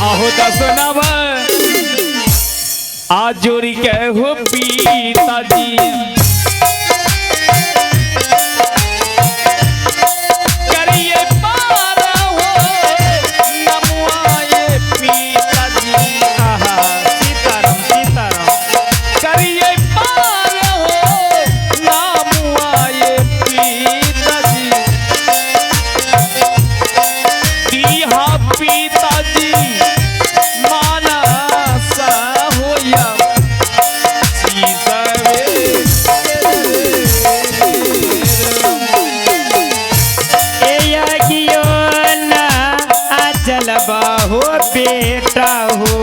आहो दसनव आजोरी के हो पिताजी करिए पार हो नमुआए पिताजी। आहा सीताराम सीताराम करिए पार हो नमुआए पिताजी। किहा पिताजी हो बेटा हो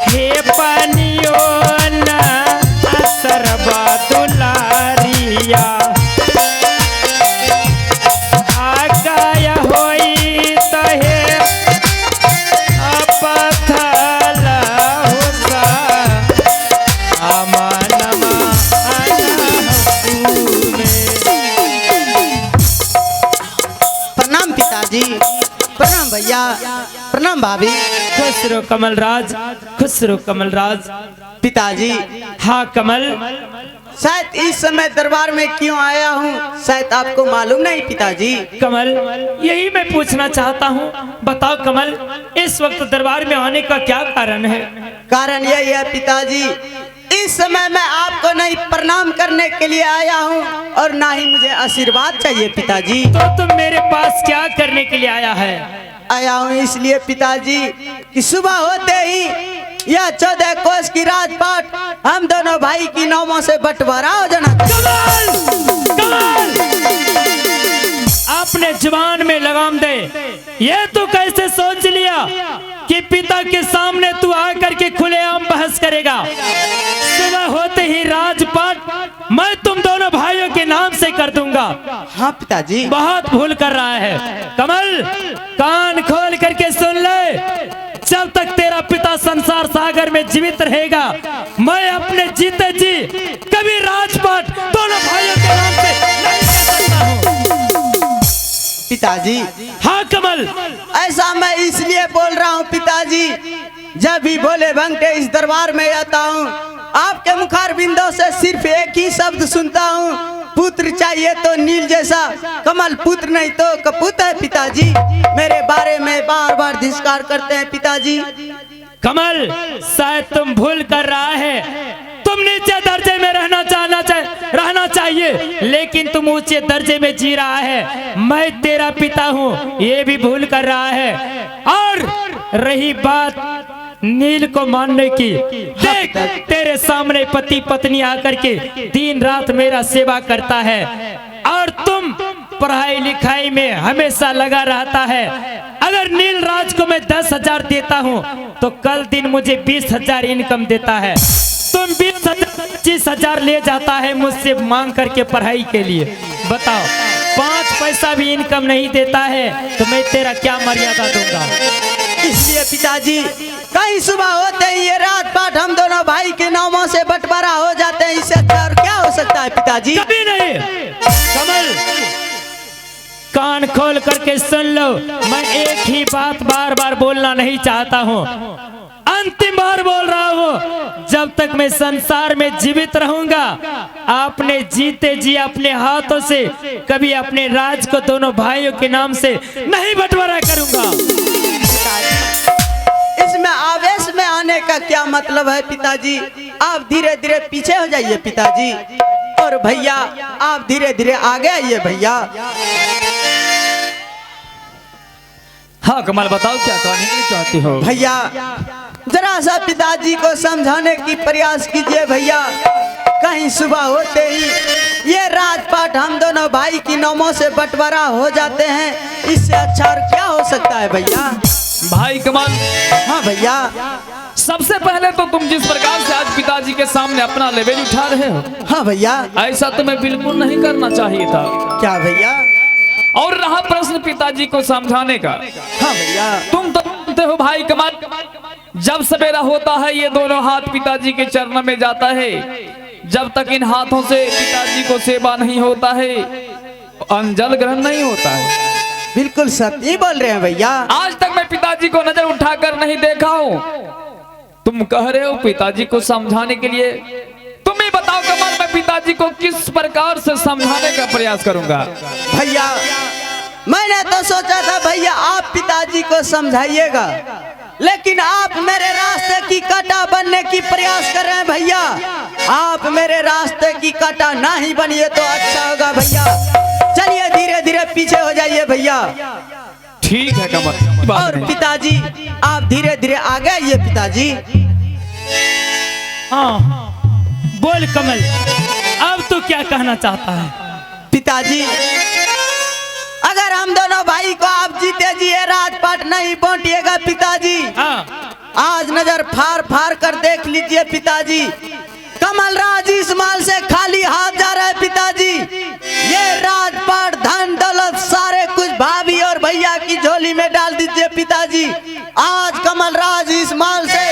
हे पानियो न असरबा दुलारिया आगाया होई तहे अपथल होसा अमानमा प्रणाम पिताजी, प्रणाम भैया, प्रणाम भाभी। खुश रहो कमलराज, खुश रहो कमलराज। पिताजी हाँ कमल, शायद इस समय दरबार में क्यों आया हूँ शायद आपको मालूम नहीं पिताजी। कमल यही मैं पूछना चाहता हूँ, बताओ कमल इस वक्त दरबार में आने का क्या कारण है? कारण यही है पिताजी, इस समय मैं आपको नहीं प्रणाम करने के लिए आया हूँ और ना ही मुझे आशीर्वाद चाहिए पिताजी। तो तुम मेरे पास क्या करने के लिए आया है? आया हूँ इसलिए पिताजी कि सुबह होते ही यह 14 कोस की राजपाट हम दोनों भाई की नामों से बंटवारा हो जाना। कमल कमल आपने जुबान में लगाम दे, ये तू कैसे सोच लिया कि पिता के सामने तू आकर के खुलेआम बहस करेगा? सुबह होते ही राजपाट मैं तुम दोनों भाइयों के नाम से कर दूंगा। हाँ पिताजी। बहुत भूल कर रहा है कमल, कान खोल करके सुन ले, जब तक तेरा पिता संसार सागर में जीवित रहेगा मैं अपने जीते जी कभी राजपाट दोनों भाइयों के नाम से नहीं कह सकता हूँ। पिताजी हाँ कमल, ऐसा मैं इसलिए बोल रहा हूँ पिताजी, जब भी भोले भंगटे इस दरबार में आता हूँ आपके मुखार बिंदों से सिर्फ एक ही शब्द सुनता हूँ, पुत्र चाहिए तो नील जैसा कमल, पुत्र नहीं तो कपूत है पिताजी। मेरे बारे में बार बार धिक्कार करते हैं पिताजी। कमल शायद तुम भूल कर रहा है, तुम नीचे दर्जे में रहना चाहिए लेकिन तुम ऊंचे दर्जे में जी रहा है। मैं तेरा पिता हूँ ये भी भूल कर रहा है। और रही बात नील को मानने की, देख तेरे सामने पति पत्नी आकर के दिन रात मेरा सेवा करता है और तुम पढ़ाई लिखाई में हमेशा लगा रहता है। अगर नील राज को मैं 10,000 देता हूँ तो कल दिन मुझे 20,000 इनकम देता है। तुम 20,000 ले जाता है मुझसे मांग करके पढ़ाई के लिए। बताओ 5 पैसा भी इनकम नहीं देता है तो मैं तेरा क्या मर्यादा दूंगा? इसलिए पिताजी कहीं सुबह होते ही ये रात पाठ हम दोनों भाई के नामों से बंटवारा हो जाते हैं, इससे अच्छा और क्या हो सकता है पिताजी? कभी नहीं। कमल कान खोल करके सुन लो, मैं एक ही बात बार बार बोलना नहीं चाहता हूँ, अंतिम बार बोल रहा हूँ, जब तक मैं संसार में जीवित रहूंगा आपने जीते जी अपने हाथों से कभी अपने राज को दोनों भाइयों के नाम से नहीं बंटवारा करूंगा। इसमें आवेश में आने का क्या मतलब है पिताजी? आप धीरे धीरे पीछे हो जाइए पिताजी, और भैया आप धीरे धीरे आगे आइए भैया। हाँ कमल बताओ क्या कहने के लिए चाहती हो? भैया जरा सा पिताजी को समझाने की प्रयास कीजिए भैया। कहीं सुबह होते ही ये राजपाट हम दोनों भाई की नामों से बंटवारा हो जाते हैं, इससे अच्छा और क्या हो सकता है भैया? भाई कमल, हाँ भैया। सबसे पहले तो तुम जिस प्रकार से आज पिताजी के सामने अपना लेवल उठा रहे हो, हाँ भैया। ऐसा तुम्हें बिल्कुल नहीं करना चाहिए था। क्या भैया? और रहा प्रश्न पिताजी को समझाने का, हाँ भैया। तुम तो जानते हो भाई कमल, जब सवेरा होता है ये दोनों हाथ पिताजी के चरणों में जाता है, जब तक इन हाथों से पिताजी को सेवा नहीं होता है अंजल ग्रहण नहीं होता है। बिल्कुल सत्य बोल रहे हैं भैया। आज तक मैं पिताजी को नजर उठाकर नहीं देखा हूँ। तुम कह रहे हो पिताजी को समझाने के लिए। तुम ही बताओ कमल, मैं पिताजी को किस प्रकार से समझाने का प्रयास करूंगा। भैया मैंने तो सोचा था भैया आप पिताजी को समझाइएगा, लेकिन आप मेरे रास्ते की कांटा बनने की प्रयास कर रहे हैं भैया। आप मेरे रास्ते की कांटा ना ही बनिए तो अच्छा होगा भैया। चलिए धीरे धीरे पीछे हो जाइए भैया। ठीक है कमल। और पिताजी आप धीरे धीरे आगे आइए पिताजी। हाँ बोल कमल, अब तू क्या कहना चाहता है? पिताजी अगर हम दोनों भाई को आप जीते जी राजपाट नहीं बांटिएगा पिताजी। हाँ आज नजर फाड़ फाड़ कर देख लीजिए पिताजी, कमल राज इस माल से खाली हाथ जा रहा है पिताजी। ये राजपाट धन दौलत सारे कुछ भाभी और भैया की झोली में डाल दीजिए पिताजी। आज कमल राज इस माल से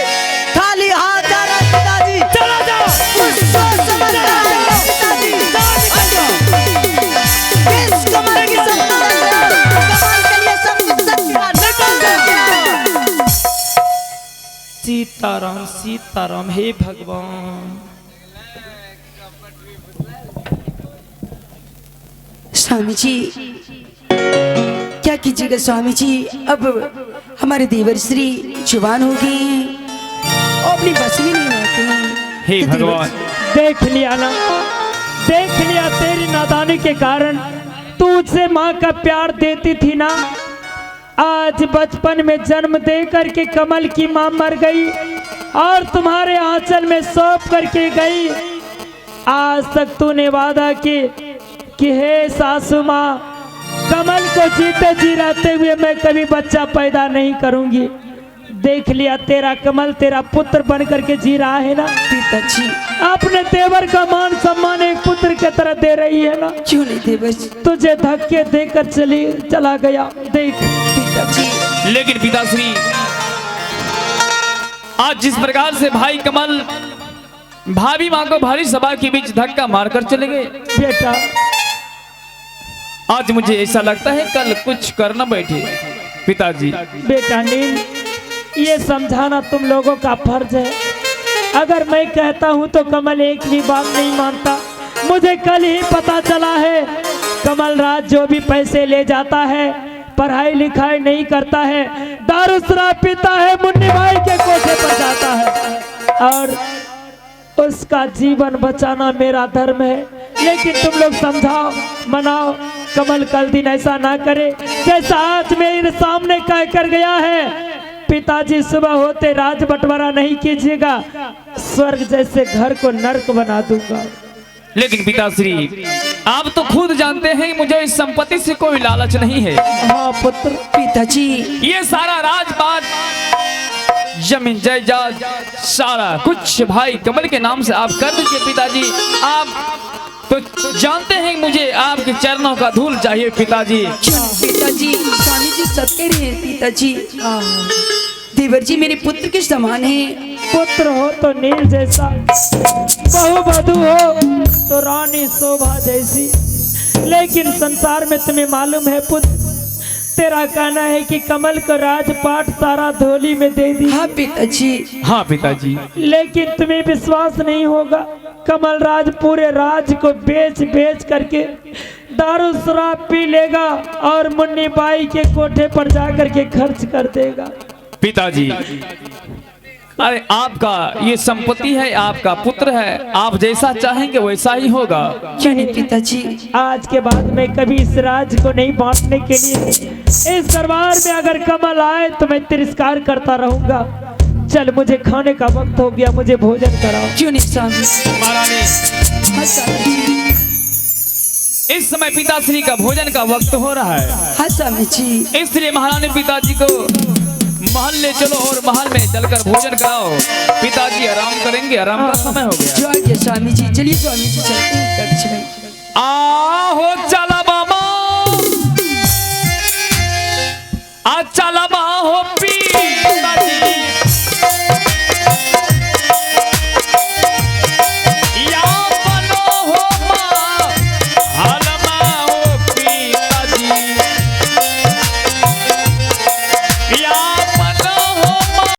खाली हाथ जा रहा है पिताजी। चलो जाओ, कुछ सोच समझ कर जाओ पिताजी। किस कमल की सत्ता है? कमल के लिए सब कुछ सच्चा निकल जाए। सीताराम सीताराम, हे भगवान। स्वामी जी क्या कीजिएगा स्वामी जी, अब हमारे देवर श्री जवान हो गए हैं और अपनी बस में नहीं रहते हैं। हे तो देवर- भगवान, देख लिया ना, देख लिया, तेरी नादानी के कारण तू उसे माँ का प्यार देती थी ना। आज बचपन में जन्म दे करके कमल की माँ मर गई और तुम्हारे आंचल में सौंप करके गई। आज तक तूने वादा कि हे सासू माँ, कमल को जीते जी रहते हुए मैं कभी बच्चा पैदा नहीं करूंगी। देख लिया, तेरा कमल तेरा पुत्र बन करके जी रहा है ना। पिताजी अपने देवर का मान सम्मान एक पुत्र की तरह दे रही है ना। क्यों नहीं देवर तुझे धक्के देकर चला गया। देख पिताजी। लेकिन पिताश्री आज जिस प्रकार से भाई कमल भाभी माँ को भारी सभा के बीच धक्का मारकर चले गए, बेटा, आज मुझे ऐसा लगता है कल कुछ करना बैठे। पिताजी बेटा नील, ये समझाना तुम लोगों का फर्ज है। अगर मैं कहता हूँ तो कमल एक भी बात नहीं मानता। मुझे कल ही पता चला है कमल राज जो भी पैसे ले जाता है, पढ़ाई लिखाई नहीं करता है, दारू शराब पीता है, मुन्नी भाई के कोठे पर जाता है और उसका जीवन बचाना मेरा धर्म है। लेकिन तुम लोग समझाओ, मनाओ, कमल कल दिन ऐसा ना करे जैसा आज मेरे सामने कह कर गया है। पिताजी सुबह होते राज बंटवारा नहीं कीजिएगा, स्वर्ग जैसे घर को नर्क बना दूंगा। लेकिन पिताश्री आप तो खुद जानते हैं मुझे इस संपत्ति से कोई लालच नहीं है। हाँ पुत्र। पिताजी ये सारा राजपाट जमीन जायदाद सारा कुछ भाई कमल के नाम से आप कर दीजिए पिताजी। आप तो जानते हैं मुझे आपके चरणों का धूल चाहिए पिताजी। क्यों पिताजी, स्वामी जी सब कह रहे हैं पिताजी। देवर जी मेरे पुत्र के समान है। पुत्र हो तो नील जैसा, बहुवधू हो तो रानी शोभा जैसी। लेकिन संसार में तुम्हें मालूम है पुत्र, तेरा कहना है कि कमल को राजपाट सारा धोली में दे दी। हाँ पिताजी। हाँ पिताजी। लेकिन तुम्हें विश्वास नहीं होगा, कमल राज पूरे राज को बेच बेच करके दारू शराब पी लेगा और मुन्नी बाई के कोठे पर जाकर के खर्च कर देगा। पिताजी अरे आपका ये संपत्ति है, आपका पुत्र है, आप जैसा चाहेंगे वैसा ही होगा। क्यों नहीं पिताजी। आज के बाद मैं कभी इस राज को नहीं बांटने के लिए इस दरबार में अगर कमल आए तो मैं तिरस्कार करता रहूंगा। चल मुझे खाने का वक्त हो गया, मुझे भोजन कराओ। क्यों नहीं स्वामी। महारानी हाँ स्वामी जी। इस समय पिताश्री का भोजन का वक्त हो रहा है, हाँ स्वामी जी। इसलिए महारानी पिताजी को महल ले चलो और महल में चलकर भोजन कराओ। पिताजी आराम करेंगे, आराम का समय हो गया। जो आ गया स्वामी जी। चलिए स्वामी जी चलते हैं कक्ष में। आहो चला